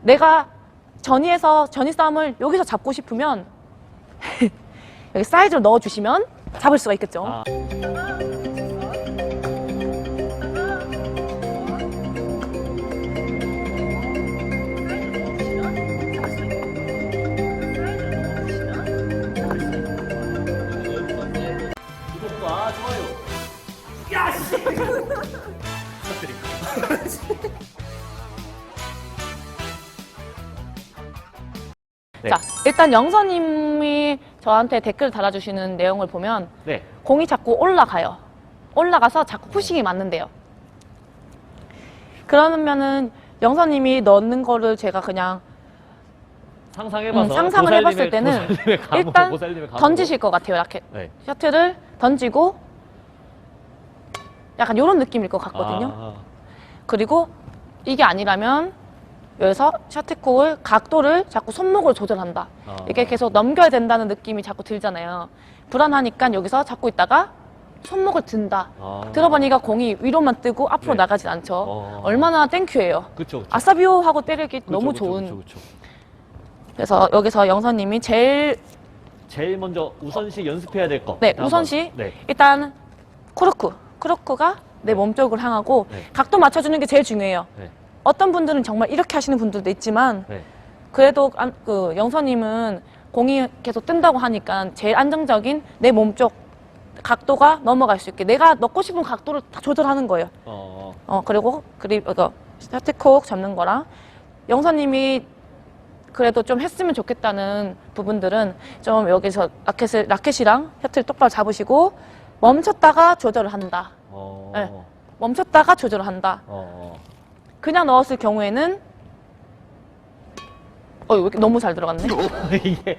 내가 전위에서 전위 싸움을 여기서 잡고 싶으면 여기 사이즈를 넣어주시면 잡을 수가 있겠죠. 아. 구독과 좋아요. 야씨. 부탁드립니다. 네. 자, 일단 영서님이 저한테 댓글 달아주시는 내용을 보면 네. 공이 자꾸 올라가요. 올라가서 자꾸 푸싱이 맞는데요. 그러면은 영서님이 넣는 거를 제가 그냥 상상해봐서 상상을 해봤을 때는 일단 던지실 것 같아요. 라켓. 네. 셔틀을 던지고 약간 이런 느낌일 것 같거든요. 아. 그리고 이게 아니라면 여기서 셔틀콕을 각도를 자꾸 손목으로 조절한다. 아. 이게 계속 넘겨야 된다는 느낌이 자꾸 들잖아요. 불안하니까 여기서 잡고 있다가 손목을 든다. 아. 들어보니까 공이 위로만 뜨고 앞으로 네. 나가진 않죠. 얼마나 땡큐예요. 그쵸. 아싸비오 하고 때리기 너무 좋은. 그쵸. 그래서 여기서 영서님이 제일 먼저 우선시 연습해야 될 거. 네, 우선시 네. 일단 크로크가 내 몸 쪽을 향하고 네. 각도 맞춰주는 게 제일 중요해요. 네. 어떤 분들은 정말 이렇게 하시는 분들도 있지만 네. 그래도 그 영서님은 공이 계속 뜬다고 하니까 제일 안정적인 내 몸 쪽 각도가 넘어갈 수 있게 내가 넣고 싶은 각도를 다 조절하는 거예요. 그리고 이거 셔틀콕 잡는 거랑 영서님이 그래도 좀 했으면 좋겠다는 부분들은 좀 여기서 라켓이랑 셔틀 똑바로 잡으시고 멈췄다가 조절을 한다. 네. 멈췄다가 조절을 한다. 그냥 넣었을 경우에는 왜 이렇게 너무 잘 들어갔네. 이게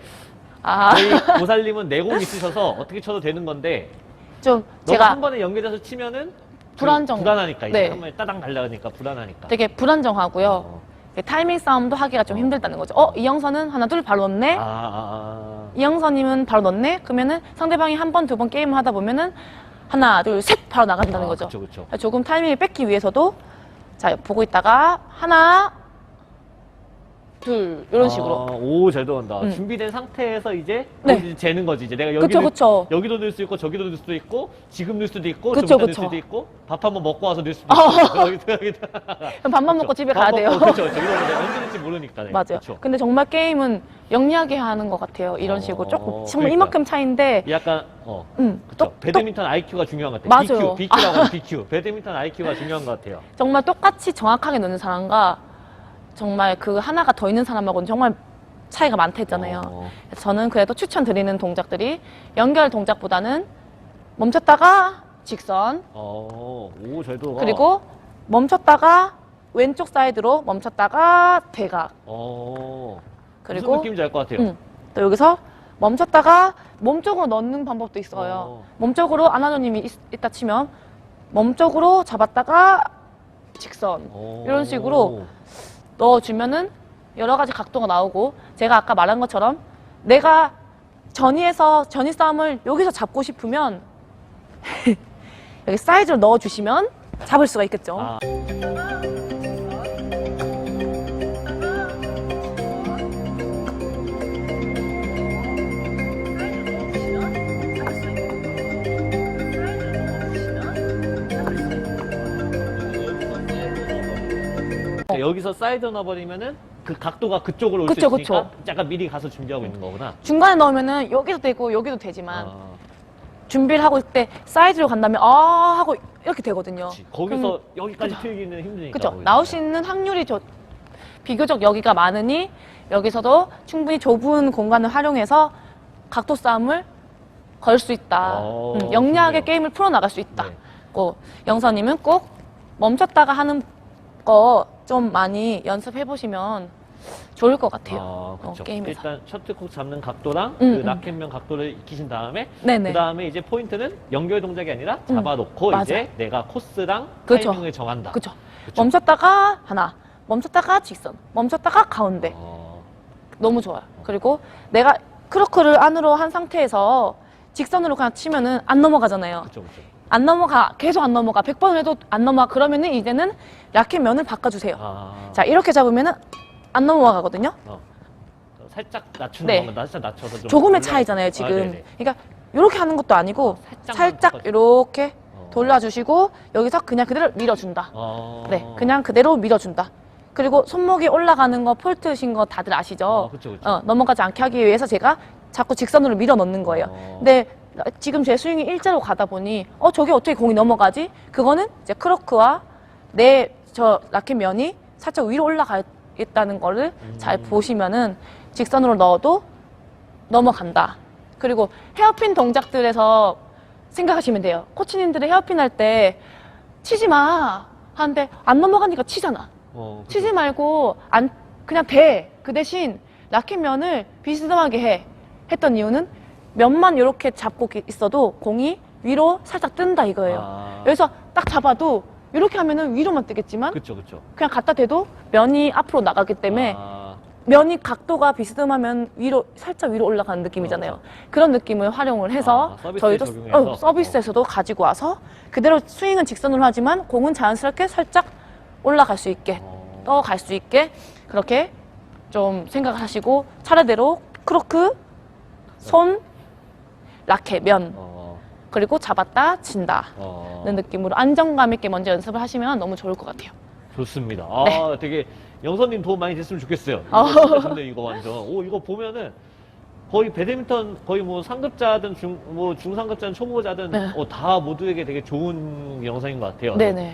아, 저희 보살님은 내공 있으셔서 어떻게 쳐도 되는 건데 좀 너가 제가 한 번에 연결해서 치면은 네. 불안하니까 이게 한 번에 따당 날라가니까 불안하니까. 되게 불안정하고요. 타이밍 싸움도 하기가 좀 힘들다는 거죠. 이영선은 하나 둘 바로 넣네. 이영선님은 바로 넣네. 그러면은 상대방이 한 번 두 번 게임을 하다 보면은 하나 둘 셋 바로 나간다는 거죠. 그쵸. 조금 타이밍을 뺏기 위해서도 자 보고 있다가 하나 둘 이런 식으로. 오, 잘 들어간다. 준비된 상태에서 이제 네. 이제 재는 거지. 이제 내가 그쵸. 여기도 넣을 수 있고 저기도 넣을 수도 있고 지금 넣을 수도 있고 그쵸, 좀 이따 넣을 그쵸. 수도 있고 밥 한번 먹고 와서 넣을 수도 있고 그럼 밥만 먹고 집에 가야 돼요. 그렇죠. 저기도 내가 언제 넣을지 모르니까. 네. 맞아요. 그쵸. 근데 정말 게임은 영리하게 하는 것 같아요. 이런 식으로 조금 정말 그러니까. 이만큼 차이인데 약간 똑- 배드민턴 IQ가 중요한 것 같아요. 맞아요. BQ라고 하는 BQ. 배드민턴 IQ가 중요한 것 같아요. 정말 똑같이 정확하게 넣는 사람과 정말 그 하나가 더 있는 사람하고는 정말 차이가 많다 했잖아요. 그래서 저는 그래도 추천드리는 동작들이 연결 동작보다는 멈췄다가 직선 오, 잘 들어가. 그리고 멈췄다가 왼쪽 사이드로 멈췄다가 대각 무슨 그리고 느낌인지 알 것 같아요. 또 여기서 멈췄다가 몸쪽으로 넣는 방법도 있어요. 몸쪽으로 아나조님이 있다 치면 몸쪽으로 잡았다가 직선 이런 식으로 넣어주면은 여러 가지 각도가 나오고 제가 아까 말한 것처럼 내가 전위에서 전위 싸움을 여기서 잡고 싶으면 여기 사이즈를 넣어주시면 잡을 수가 있겠죠. 여기서 사이드 넣어버리면은 그 각도가 그쪽으로 올 수 그쵸, 있으니까 그쵸. 약간 미리 가서 준비하고 있는 거구나. 중간에 넣으면은 여기도 되고 여기도 되지만 준비를 하고 있을 때 사이즈로 간다면 하고 이렇게 되거든요. 그치. 거기서 여기까지 틀기는 힘드니까. 그렇죠. 거기서. 나올 수 있는 확률이 비교적 여기가 많으니 여기서도 충분히 좁은 공간을 활용해서 각도 싸움을 걸 수 있다. 영리하게 좋네요. 게임을 풀어나갈 수 있다. 네. 영서님은 꼭 멈췄다가 하는 거 좀 많이 연습해 보시면 좋을 것 같아요. 그렇죠. 게임에서. 일단 셔틀콕 잡는 각도랑 그 라켓면 각도를 익히신 다음에 네네. 그 다음에 이제 포인트는 연결 동작이 아니라 잡아놓고 맞아. 이제 내가 코스랑 그쵸. 타이밍을 정한다. 그렇죠. 그쵸. 멈췄다가 하나, 멈췄다가 직선, 멈췄다가 가운데. 너무 좋아요. 그리고 내가 크로크를 안으로 한 상태에서 직선으로 그냥 치면은 안 넘어가잖아요. 그렇죠. 안 넘어가, 계속 안 넘어가. 100번 해도 안 넘어가. 그러면은 이제는 라켓 면을 바꿔주세요. 자, 이렇게 잡으면은 안 넘어가거든요. 살짝 낮추는 네. 건가? 살짝 낮춰서 좀 조금의 올라가- 차이잖아요, 아, 지금. 네네. 그러니까 이렇게 하는 것도 아니고 살짝만 살짝 꺾어줘. 이렇게 어. 돌려주시고 여기서 그냥 그대로 밀어준다. 어. 네, 그냥 그대로 밀어준다. 그리고 손목이 올라가는 거 폴트신 거 다들 아시죠? 그쵸, 그쵸. 넘어가지 않게 하기 위해서 제가 자꾸 직선으로 밀어 넣는 거예요. 근데 지금 제 스윙이 일자로 가다 보니 저게 어떻게 공이 넘어가지? 그거는 이제 크로크와 저 라켓 면이 살짝 위로 올라가 있다는 거를 잘 보시면은 직선으로 넣어도 넘어간다. 그리고 헤어핀 동작들에서 생각하시면 돼요. 코치님들이 헤어핀 할 때 치지 마 하는데 안 넘어가니까 치잖아. 그쵸. 치지 말고 그냥 대. 그 대신 라켓 면을 비스듬하게 해. 했던 이유는 면만 이렇게 잡고 있어도 공이 위로 살짝 뜬다 이거예요. 여기서 딱 잡아도 이렇게 하면은 위로만 뜨겠지만 그쵸, 그쵸. 그냥 갖다 대도 면이 앞으로 나가기 때문에 면이 각도가 비스듬하면 살짝 위로 올라가는 느낌이잖아요. 그런 느낌을 활용을 해서 서비스에 저희도 적용해서? 서비스에서도 가지고 와서 그대로 스윙은 직선으로 하지만 공은 자연스럽게 살짝 올라갈 수 있게 떠갈 수 있게 그렇게 좀 생각을 하시고 차례대로 크로크, 손, 라켓, 면 그리고 잡았다 친다는 느낌으로 안정감 있게 먼저 연습을 하시면 너무 좋을 것 같아요. 좋습니다. 네. 되게 영선님 도움 많이 됐으면 좋겠어요. 진짜 좋네요, 이거 완전. 이거 보면은 거의 배드민턴 거의 뭐 상급자든 중상급자든 초보자든 네. 다 모두에게 되게 좋은 영상인 것 같아요. 네네.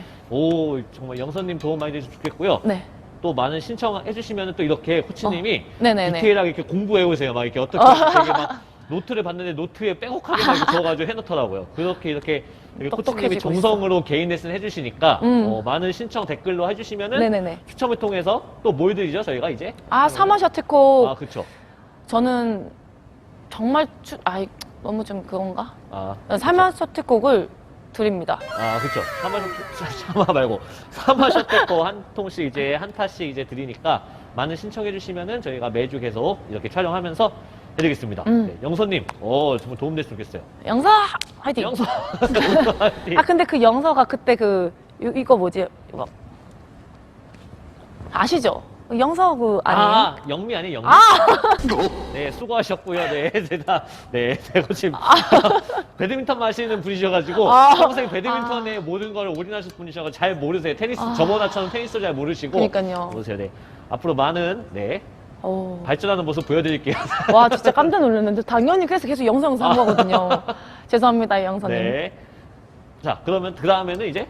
정말 영선님 도움 많이 되셨으면 좋겠고요. 네. 또 많은 신청해 주시면 또 이렇게 코치님이 네네네. 디테일하게 이렇게 공부해 오세요. 막 이렇게 어떻게 되게 막 노트를 봤는데 노트에 빼곡하게 막 이렇게 적어가지고 해놓더라고요. 이렇게 코치님이 똑똑해지고 정성으로 개인 레슨 해주시니까 많은 신청 댓글로 해주시면은 네네네. 추첨을 통해서 또 뭘 드리죠 저희가 이제? 사마 셔틀콕 그쵸. 저는 정말 너무 좀 그건가? 그쵸. 사마 셔틀콕을 드립니다. 그쵸. 사마 말고 사마 셔틀콕 한 통씩 이제 한 타씩 이제 드리니까 많은 신청해 주시면은 저희가 매주 계속 이렇게 촬영하면서 해드리겠습니다. 네, 영서님, 정말 도움 됐으면 좋겠어요. 영서 화이팅! 영서. 근데 그 영서가 그때 이거 뭐지? 이거 아시죠? 영서 아니에요? 영미 아니에요, 영미? 네, 수고하셨고요. 네, 제가 지금 배드민턴 마시는 분이셔가지고 평생 배드민턴의 모든 걸 올인하실 분이셔가지고 잘 모르세요. 테니스, 저번처럼 테니스를 잘 모르시고. 그러니까요. 모르세요, 네. 앞으로 많은, 발전하는 모습 보여드릴게요. 와, 진짜 깜짝 놀랐는데. 당연히 그래서 계속 영상 산 거거든요. 죄송합니다, 영서님. 네. 자, 그러면 그 다음에는 이제